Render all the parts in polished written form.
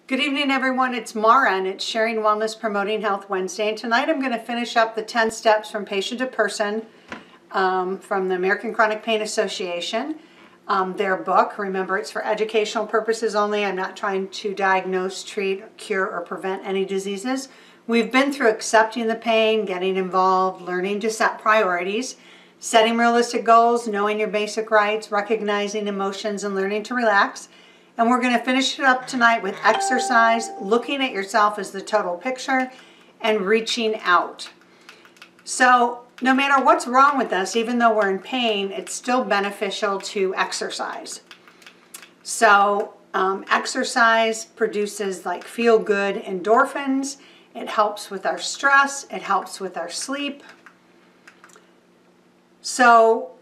Good evening, everyone. It's Mara, and it's Sharing Wellness, Promoting Health Wednesday. And tonight I'm going to finish up the 10 steps from patient to person from the American Chronic Pain Association. Their book. Remember, it's for educational purposes only. I'm not trying to diagnose, treat, cure, or prevent any diseases. We've been through accepting the pain, getting involved, learning to set priorities, setting realistic goals, knowing your basic rights, recognizing emotions, and learning to relax. And we're going to finish it up tonight with exercise, looking at yourself as the total picture, and reaching out. So no matter what's wrong with us, even though we're in pain, it's still beneficial to exercise. So exercise produces like feel-good endorphins. It helps with our stress. It helps with our sleep. So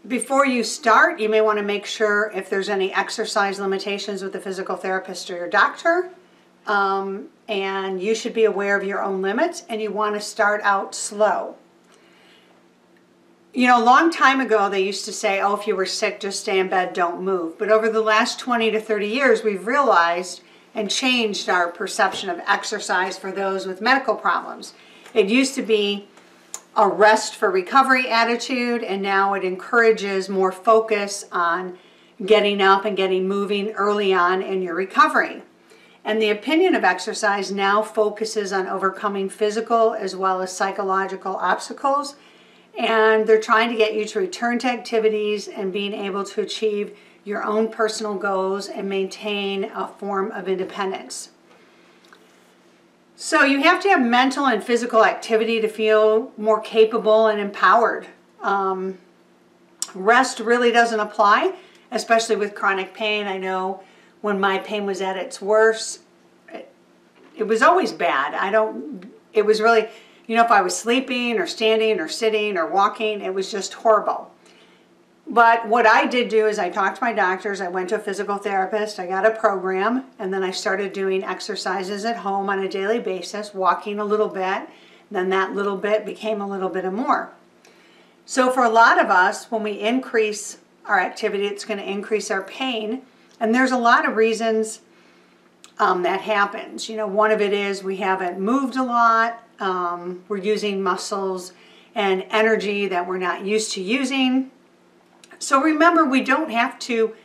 before you start, you may want to make sure if there's any exercise limitations with a physical therapist or your doctor. And you should be aware of your own limits, and you want to start out slow. You know, a long time ago, they used to say, oh, if you were sick, just stay in bed, don't move. But over the last 20 to 30 years, we've realized and changed our perception of exercise for those with medical problems. It used to be a rest for recovery attitude, and now it encourages more focus on getting up and getting moving early on in your recovery. And the opinion of exercise now focuses on overcoming physical as well as psychological obstacles, and they're trying to get you to return to activities and being able to achieve your own personal goals and maintain a form of independence. So you have to have mental and physical activity to feel more capable and empowered. Rest really doesn't apply, especially with chronic pain. I know when my pain was at its worst, it was always bad. It was really, you know, if I was sleeping or standing or sitting or walking, it was just horrible. But what I did do is I talked to my doctors, I went to a physical therapist, I got a program, and then I started doing exercises at home on a daily basis, walking a little bit, then that little bit became a little bit of more. So for a lot of us, when we increase our activity, it's going to increase our pain, and there's a lot of reasons that happens. You know, one of it is we haven't moved a lot, we're using muscles and energy that we're not used to using. So remember, we don't have to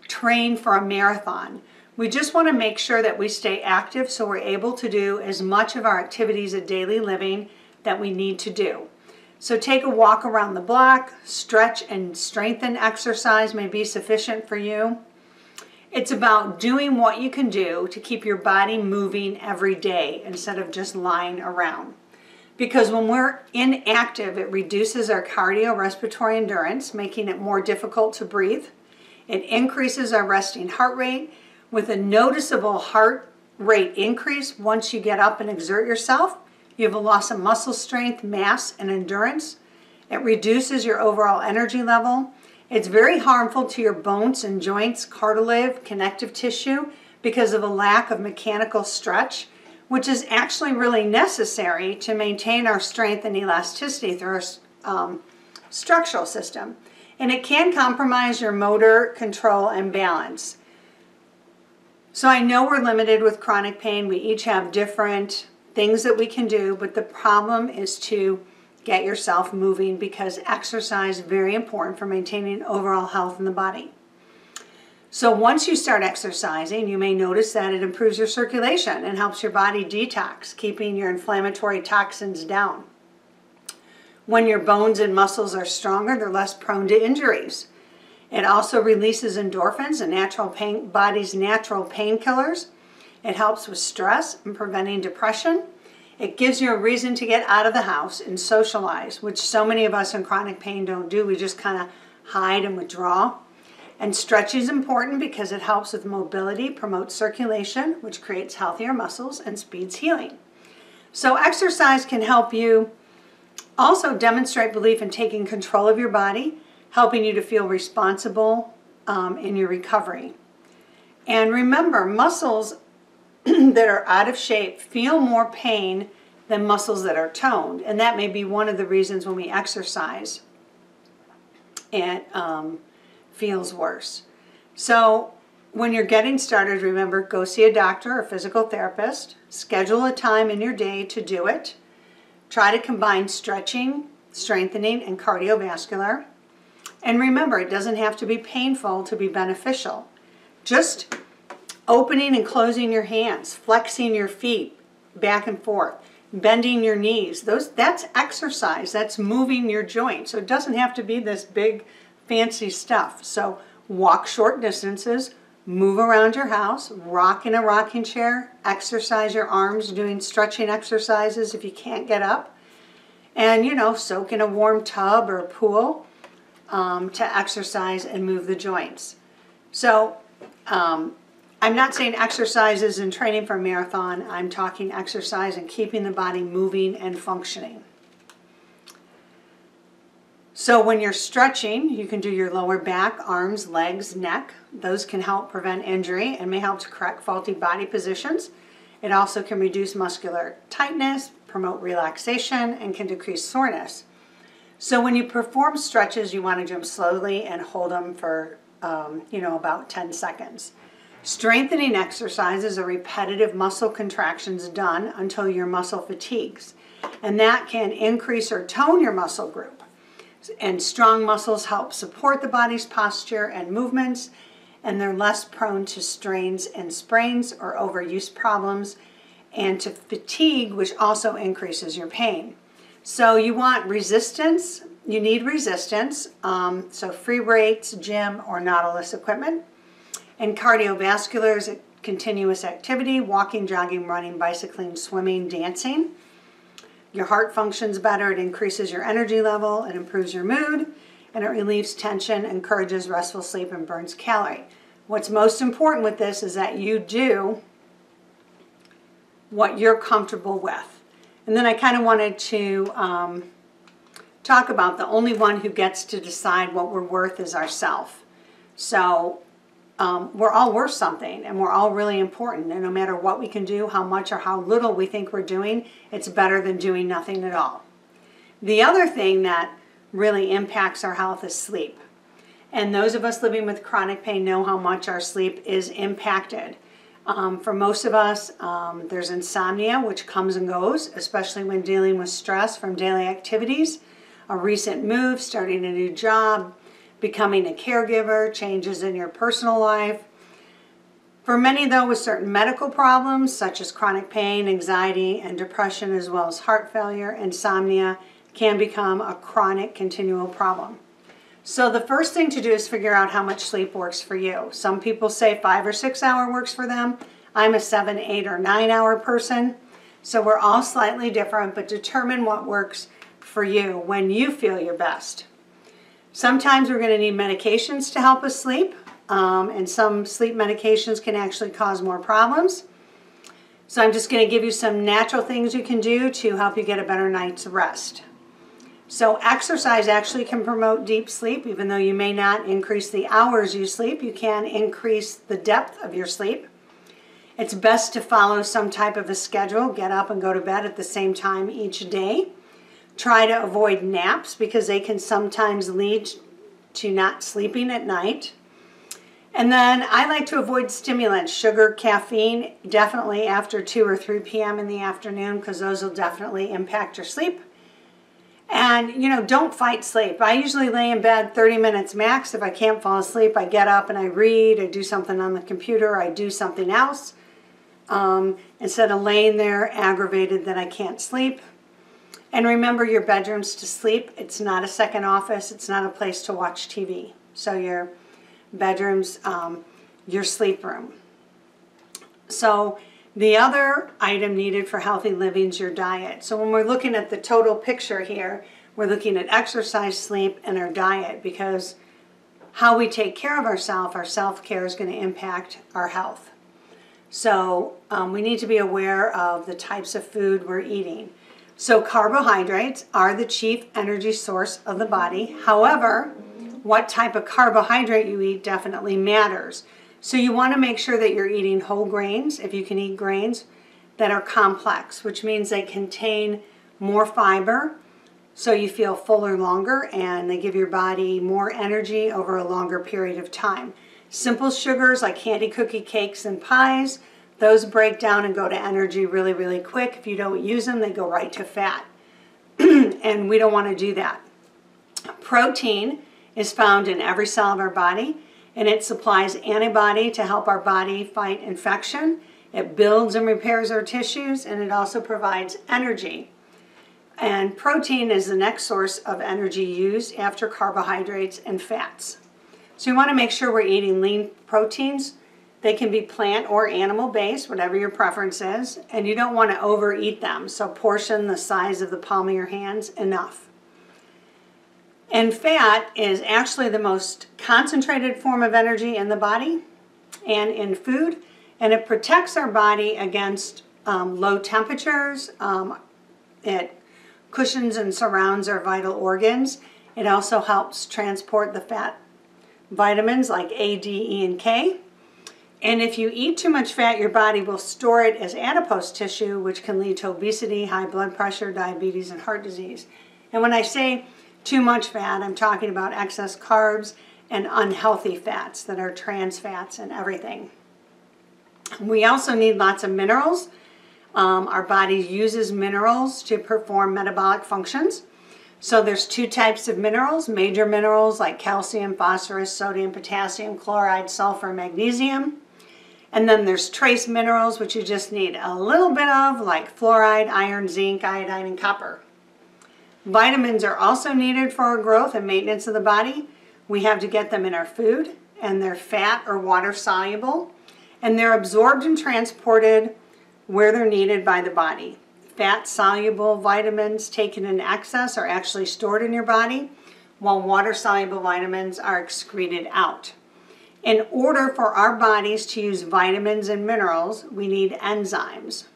train for a marathon. We just want to make sure that we stay active so we're able to do as much of our activities of daily living that we need to do. So take a walk around the block, stretch and strengthen exercise may be sufficient for you. It's about doing what you can do to keep your body moving every day instead of just lying around. Because when we're inactive, it reduces our cardiorespiratory endurance, making it more difficult to breathe. It increases our resting heart rate with a noticeable heart rate increase once you get up and exert yourself. You have a loss of muscle strength, mass, and endurance. It reduces your overall energy level. It's very harmful to your bones and joints, cartilage, connective tissue because of a lack of mechanical stretch, which is actually really necessary to maintain our strength and elasticity through our structural system. And it can compromise your motor control and balance. So I know we're limited with chronic pain. We each have different things that we can do, but the problem is to get yourself moving because exercise is very important for maintaining overall health in the body. So once you start exercising, you may notice that it improves your circulation and helps your body detox, keeping your inflammatory toxins down. When your bones and muscles are stronger, they're less prone to injuries. It also releases endorphins, body's natural painkillers. It helps with stress and preventing depression. It gives you a reason to get out of the house and socialize, which so many of us in chronic pain don't do. We just kind of hide and withdraw. And stretch is important because it helps with mobility, promotes circulation, which creates healthier muscles and speeds healing. So exercise can help you also demonstrate belief in taking control of your body, helping you to feel responsible in your recovery. And remember, muscles that are out of shape feel more pain than muscles that are toned. And that may be one of the reasons when we exercise, it feels worse. So when you're getting started, remember, go see a doctor or physical therapist. Schedule a time in your day to do it. Try to combine stretching, strengthening, and cardiovascular. And remember, it doesn't have to be painful to be beneficial. Just opening and closing your hands, flexing your feet back and forth, bending your knees. That's exercise. That's moving your joints. So it doesn't have to be this big, fancy stuff. So walk short distances, move around your house, rock in a rocking chair, exercise your arms doing stretching exercises if you can't get up, and soak in a warm tub or a pool to exercise and move the joints. So I'm not saying exercises and training for a marathon. I'm talking exercise and keeping the body moving and functioning. So when you're stretching, you can do your lower back, arms, legs, neck. Those can help prevent injury and may help to correct faulty body positions. It also can reduce muscular tightness, promote relaxation, and can decrease soreness. So when you perform stretches, you want to do them slowly and hold them for, about 10 seconds. Strengthening exercises are repetitive muscle contractions done until your muscle fatigues. And that can increase or tone your muscle group. And strong muscles help support the body's posture and movements, and they're less prone to strains and sprains or overuse problems, and to fatigue, which also increases your pain. So you want resistance. You need resistance. So free weights, gym, or Nautilus equipment. And cardiovascular is a continuous activity: walking, jogging, running, bicycling, swimming, dancing. Your heart functions better, it increases your energy level, it improves your mood, and it relieves tension, encourages restful sleep, and burns calorie. What's most important with this is that you do what you're comfortable with. And then I kind of wanted to talk about the only one who gets to decide what we're worth is ourself. So we're all worth something, and we're all really important, and no matter what we can do, how much or how little we think we're doing, it's better than doing nothing at all. The other thing that really impacts our health is sleep. And those of us living with chronic pain know how much our sleep is impacted. For most of us, there's insomnia, which comes and goes, especially when dealing with stress from daily activities, a recent move, starting a new job, becoming a caregiver, changes in your personal life. For many, though, with certain medical problems, such as chronic pain, anxiety, and depression, as well as heart failure, insomnia can become a chronic, continual problem. So the first thing to do is figure out how much sleep works for you. Some people say 5 or 6 hour works for them. I'm a 7, 8, or 9 hour person. So we're all slightly different, but determine what works for you when you feel your best. Sometimes we're going to need medications to help us sleep, and some sleep medications can actually cause more problems. So I'm just going to give you some natural things you can do to help you get a better night's rest. So exercise actually can promote deep sleep. Even though you may not increase the hours you sleep, you can increase the depth of your sleep. It's best to follow some type of a schedule, get up and go to bed at the same time each day. Try to avoid naps because they can sometimes lead to not sleeping at night. And then I like to avoid stimulants, sugar, caffeine, definitely after 2 or 3 p.m. in the afternoon, because those will definitely impact your sleep. And, don't fight sleep. I usually lay in bed 30 minutes max. If I can't fall asleep, I get up and I read, I do something on the computer, I do something else, instead of laying there aggravated that I can't sleep. And remember, your bedroom's to sleep. It's not a second office. It's not a place to watch TV. So your bedroom's your sleep room. So the other item needed for healthy living is your diet. So when we're looking at the total picture here, we're looking at exercise, sleep, and our diet, because how we take care of ourselves, our self-care, is going to impact our health. So we need to be aware of the types of food we're eating. So carbohydrates are the chief energy source of the body. However, what type of carbohydrate you eat definitely matters. So you want to make sure that you're eating whole grains, if you can eat grains, that are complex, which means they contain more fiber, so you feel fuller longer, and they give your body more energy over a longer period of time. Simple sugars like candy, cookie, cakes, and pies, those break down and go to energy really, really quick. If you don't use them, they go right to fat. And we don't want to do that. Protein is found in every cell of our body, and it supplies antibody to help our body fight infection. It builds and repairs our tissues, and it also provides energy. And protein is the next source of energy used after carbohydrates and fats. So you want to make sure we're eating lean proteins. They can be plant or animal based, whatever your preference is, and you don't want to overeat them. So portion the size of the palm of your hands enough. And fat is actually the most concentrated form of energy in the body and in food, and it protects our body against low temperatures. It cushions and surrounds our vital organs. It also helps transport the fat vitamins like A, D, E, and K. And if you eat too much fat, your body will store it as adipose tissue, which can lead to obesity, high blood pressure, diabetes, and heart disease. And when I say too much fat, I'm talking about excess carbs and unhealthy fats that are trans fats and everything. We also need lots of minerals. Our body uses minerals to perform metabolic functions. So there's two types of minerals: major minerals like calcium, phosphorus, sodium, potassium, chloride, sulfur, magnesium. And then there's trace minerals, which you just need a little bit of, like fluoride, iron, zinc, iodine, and copper. Vitamins are also needed for our growth and maintenance of the body. We have to get them in our food, and they're fat or water soluble, and they're absorbed and transported where they're needed by the body. Fat soluble vitamins taken in excess are actually stored in your body, while water soluble vitamins are excreted out. In order for our bodies to use vitamins and minerals, we need enzymes.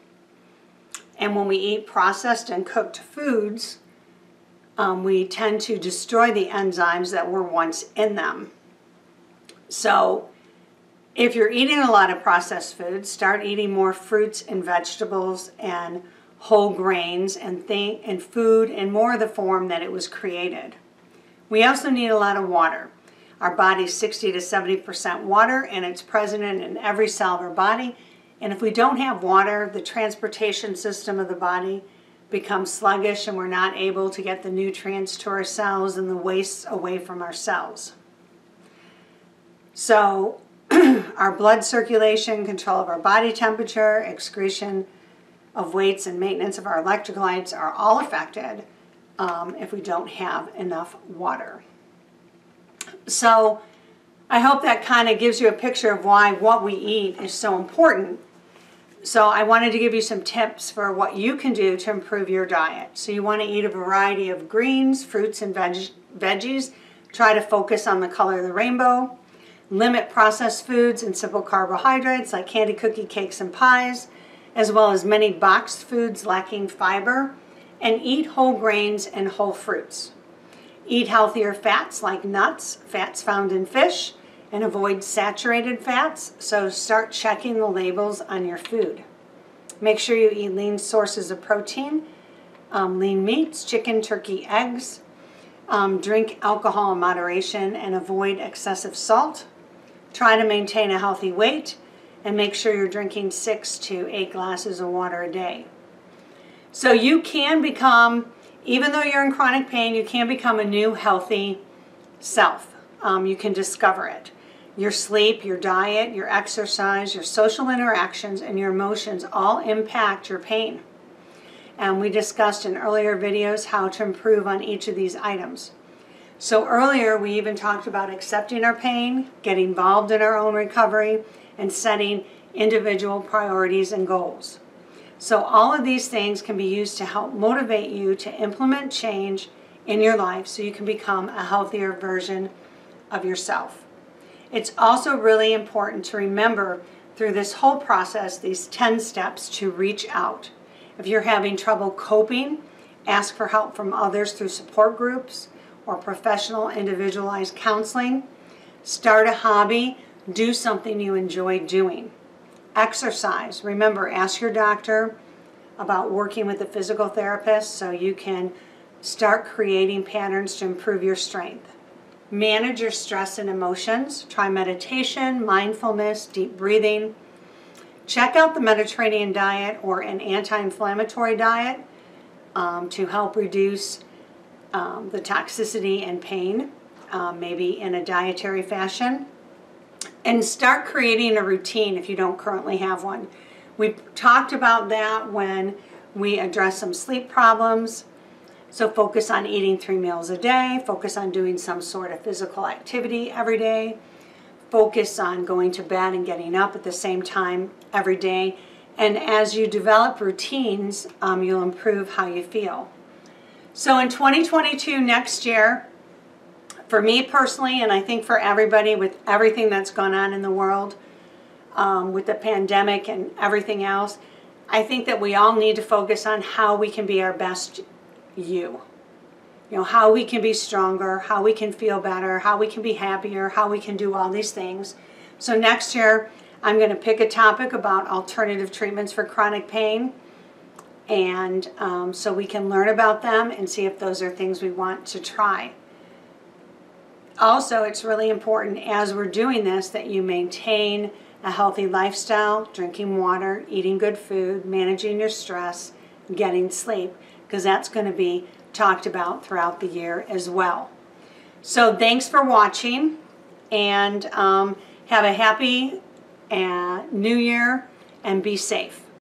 And when we eat processed and cooked foods, we tend to destroy the enzymes that were once in them. So if you're eating a lot of processed foods, start eating more fruits and vegetables and whole grains and food in more of the form that it was created. We also need a lot of water. Our body's 60 to 70% water, and it's present in every cell of our body. And if we don't have water, the transportation system of the body becomes sluggish, and we're not able to get the nutrients to our cells and the wastes away from our cells. So our blood circulation, control of our body temperature, excretion of weights, and maintenance of our electrolytes are all affected if we don't have enough water. So I hope that kind of gives you a picture of why what we eat is so important. So I wanted to give you some tips for what you can do to improve your diet. So you want to eat a variety of greens, fruits, and veggies. Try to focus on the color of the rainbow. Limit processed foods and simple carbohydrates like candy, cookie, cakes, and pies, as well as many boxed foods lacking fiber. And eat whole grains and whole fruits. Eat healthier fats like nuts, fats found in fish, and avoid saturated fats, so start checking the labels on your food. Make sure you eat lean sources of protein, lean meats, chicken, turkey, eggs. Drink alcohol in moderation and avoid excessive salt. Try to maintain a healthy weight, and make sure you're drinking 6 to 8 glasses of water a day. So you can become, even though you're in chronic pain, you can become a new healthy self. You can discover it. Your sleep, your diet, your exercise, your social interactions, and your emotions all impact your pain. And we discussed in earlier videos how to improve on each of these items. So earlier we even talked about accepting our pain, getting involved in our own recovery, and setting individual priorities and goals. So all of these things can be used to help motivate you to implement change in your life so you can become a healthier version of yourself. It's also really important to remember through this whole process these 10 steps to reach out. If you're having trouble coping, ask for help from others through support groups or professional individualized counseling. Start a hobby, do something you enjoy doing. Exercise. Remember, ask your doctor about working with a physical therapist so you can start creating patterns to improve your strength. manage your stress and emotions. Try meditation, mindfulness, deep breathing. Check out the Mediterranean diet or an anti-inflammatory diet to help reduce the toxicity and pain, maybe in a dietary fashion. And start creating a routine if you don't currently have one. We talked about that when we addressed some sleep problems. So focus on eating 3 meals a day, focus on doing some sort of physical activity every day, focus on going to bed and getting up at the same time every day. And as you develop routines, you'll improve how you feel. So in 2022, next year, for me personally, and I think for everybody with everything that's gone on in the world, with the pandemic and everything else, I think that we all need to focus on how we can be our best you know, how we can be stronger, how we can feel better, how we can be happier, how we can do all these things. So next year, I'm going to pick a topic about alternative treatments for chronic pain, and so we can learn about them and see if those are things we want to try. Also, it's really important as we're doing this that you maintain a healthy lifestyle, drinking water, eating good food, managing your stress, getting sleep, because that's going to be talked about throughout the year as well. So thanks for watching, and have a happy New Year, and be safe.